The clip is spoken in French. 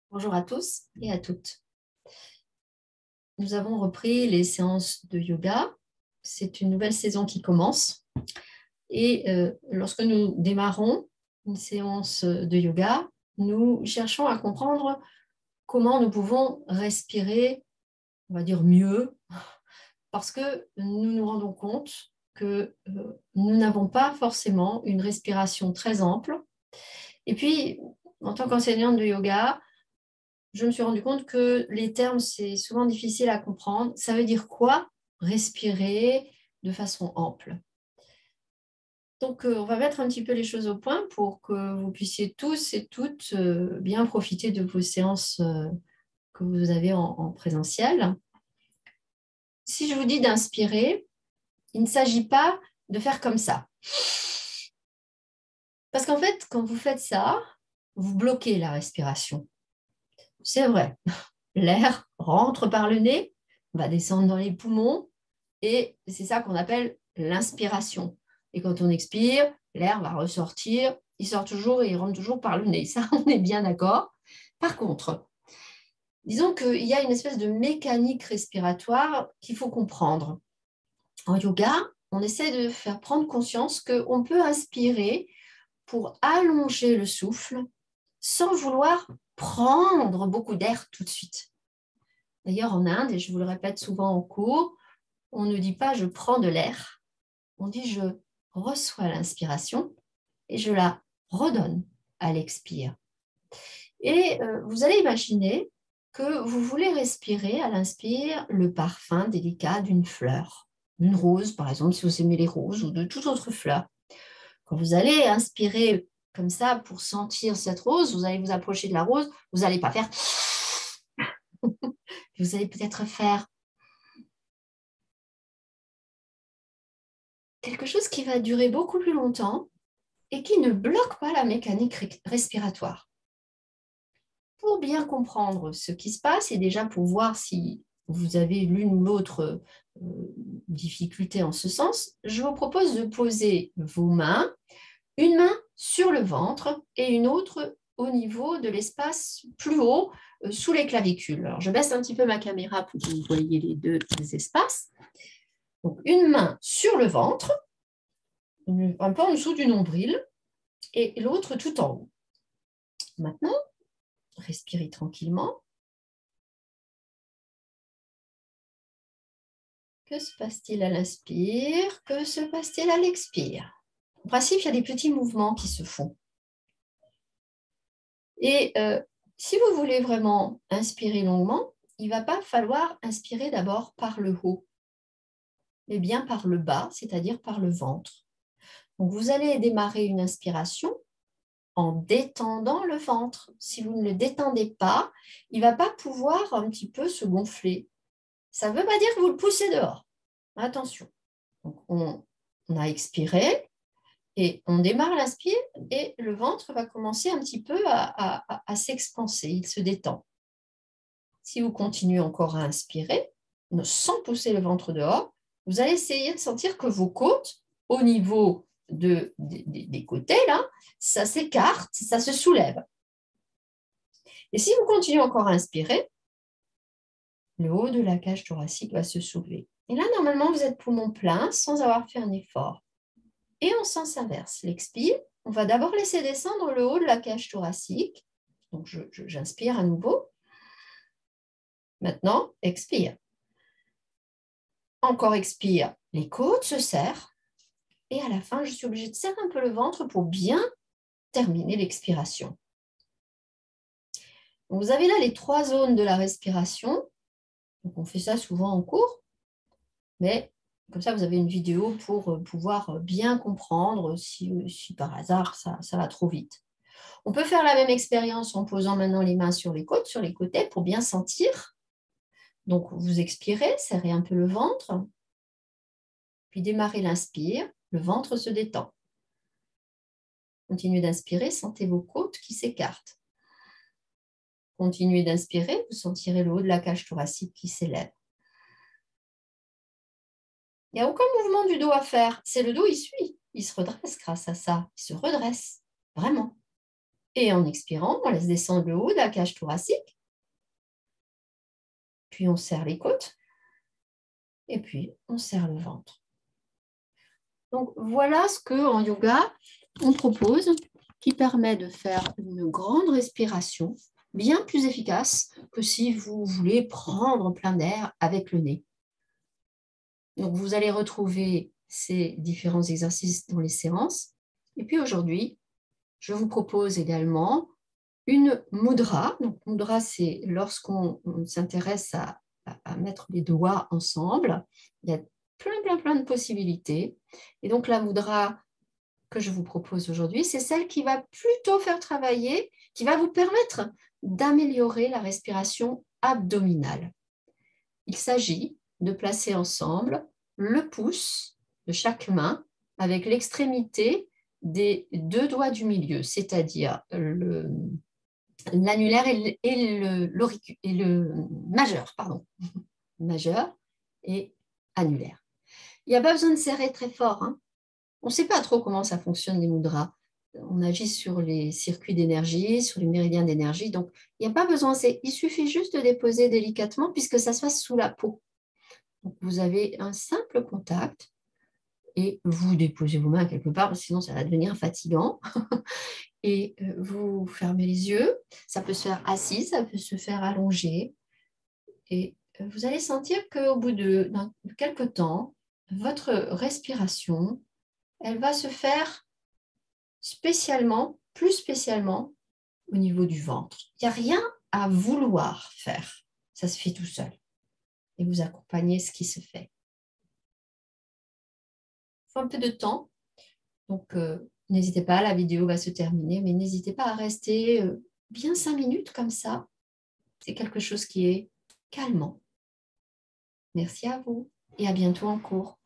Bonjour à tous et à toutes. Nous avons repris les séances de yoga. C'est une nouvelle saison qui commence. Et lorsque nous démarrons une séance de yoga, nous cherchons à comprendre comment nous pouvons respirer, on va dire mieux, parce que nous nous rendons compte que nous n'avons pas forcément une respiration très ample. Et puis, en tant qu'enseignante de yoga, je me suis rendu compte que les termes, c'est souvent difficile à comprendre. Ça veut dire quoi? Respirer de façon ample. Donc, on va mettre un petit peu les choses au point pour que vous puissiez tous et toutes bien profiter de vos séances que vous avez en présentiel. Si je vous dis d'inspirer, il ne s'agit pas de faire comme ça. Parce qu'en fait, quand vous faites ça, vous bloquez la respiration. C'est vrai, l'air rentre par le nez, va descendre dans les poumons, et c'est ça qu'on appelle l'inspiration. Et quand on expire, l'air va ressortir, il sort toujours et il rentre toujours par le nez. Ça, on est bien d'accord. Par contre, disons qu'il y a une espèce de mécanique respiratoire qu'il faut comprendre. En yoga, on essaie de faire prendre conscience qu'on peut inspirer pour allonger le souffle sans vouloir prendre beaucoup d'air tout de suite. D'ailleurs, en Inde, et je vous le répète souvent en cours, on ne dit pas « je prends de l'air », on dit « je reçois l'inspiration et je la redonne à l'expire ». Et vous allez imaginer que vous voulez respirer à l'inspire le parfum délicat d'une fleur, une rose par exemple, si vous aimez les roses, ou de toute autre fleur. Quand vous allez inspirer comme ça pour sentir cette rose, vous allez vous approcher de la rose, vous n'allez pas faire vous allez peut-être faire quelque chose qui va durer beaucoup plus longtemps et qui ne bloque pas la mécanique respiratoire. Pour bien comprendre ce qui se passe et déjà pour voir si vous avez l'une ou l'autre difficulté en ce sens, je vous propose de poser vos mains, une main sur le ventre et une autre au niveau de l'espace plus haut, sous les clavicules. Alors, je baisse un petit peu ma caméra pour que vous voyez les deux espaces. Donc, une main sur le ventre, un peu en dessous du nombril, et l'autre tout en haut. Maintenant, respirez tranquillement. Que se passe-t-il à l'inspire? Que se passe-t-il à l'expire? En principe, il y a des petits mouvements qui se font. Et si vous voulez vraiment inspirer longuement, il ne va pas falloir inspirer d'abord par le haut, mais bien par le bas, c'est-à-dire par le ventre. Donc, vous allez démarrer une inspiration en détendant le ventre. Si vous ne le détendez pas, il ne va pas pouvoir un petit peu se gonfler. Ça ne veut pas dire que vous le poussez dehors. Attention. Donc, on a expiré et on démarre l'inspire et le ventre va commencer un petit peu à s'expanser, il se détend. Si vous continuez encore à inspirer, sans pousser le ventre dehors, vous allez essayer de sentir que vos côtes, au niveau des côtés, là, ça s'écarte, ça se soulève. Et si vous continuez encore à inspirer, le haut de la cage thoracique va se soulever. Et là, normalement, vous êtes poumon plein sans avoir fait un effort. Et en sens inverse, l'expire, on va d'abord laisser descendre le haut de la cage thoracique. Donc, j'inspire à nouveau. Maintenant, expire. Encore expire, les côtes se serrent. Et à la fin, je suis obligée de serrer un peu le ventre pour bien terminer l'expiration. Vous avez là les 3 zones de la respiration. Donc, on fait ça souvent en cours. Mais comme ça, vous avez une vidéo pour pouvoir bien comprendre si par hasard, ça va trop vite. On peut faire la même expérience en posant maintenant les mains sur les côtes, sur les côtés, pour bien sentir. Donc, vous expirez, serrez un peu le ventre, puis démarrez l'inspire, le ventre se détend. Continuez d'inspirer, sentez vos côtes qui s'écartent. Continuez d'inspirer, vous sentirez le haut de la cage thoracique qui s'élève. Il n'y a aucun mouvement du dos à faire. C'est le dos, il suit. Il se redresse grâce à ça. Il se redresse, vraiment. Et en expirant, on laisse descendre le haut de la cage thoracique. Puis on serre les côtes. Et puis on serre le ventre. Donc voilà ce qu'en yoga, on propose, qui permet de faire une grande respiration, bien plus efficace que si vous voulez prendre plein air avec le nez. Donc vous allez retrouver ces différents exercices dans les séances. Et puis aujourd'hui, je vous propose également une mudra. Donc mudra, c'est lorsqu'on s'intéresse à mettre les doigts ensemble. Il y a plein de possibilités. Et donc la mudra que je vous propose aujourd'hui, c'est celle qui va plutôt faire travailler, qui va vous permettre d'améliorer la respiration abdominale. Il s'agit de placer ensemble le pouce de chaque main avec l'extrémité des deux doigts du milieu, c'est-à-dire l'annulaire et le majeur, majeur et annulaire. Il n'y a pas besoin de serrer très fort, hein. On ne sait pas trop comment ça fonctionne les mudras. On agit sur les circuits d'énergie, sur les méridiens d'énergie. Donc, il n'y a pas besoin. Il suffit juste de déposer délicatement puisque ça se passe sous la peau. Donc, vous avez un simple contact et vous déposez vos mains quelque part, sinon ça va devenir fatigant. Et vous fermez les yeux. Ça peut se faire assis, ça peut se faire allongé. Et vous allez sentir qu'au bout de quelques temps, votre respiration, elle va se faire plus spécialement au niveau du ventre. Il n'y a rien à vouloir faire. Ça se fait tout seul. Et vous accompagnez ce qui se fait. Il faut un peu de temps. Donc, n'hésitez pas, la vidéo va se terminer, mais n'hésitez pas à rester bien 5 minutes comme ça. C'est quelque chose qui est calmant. Merci à vous et à bientôt en cours.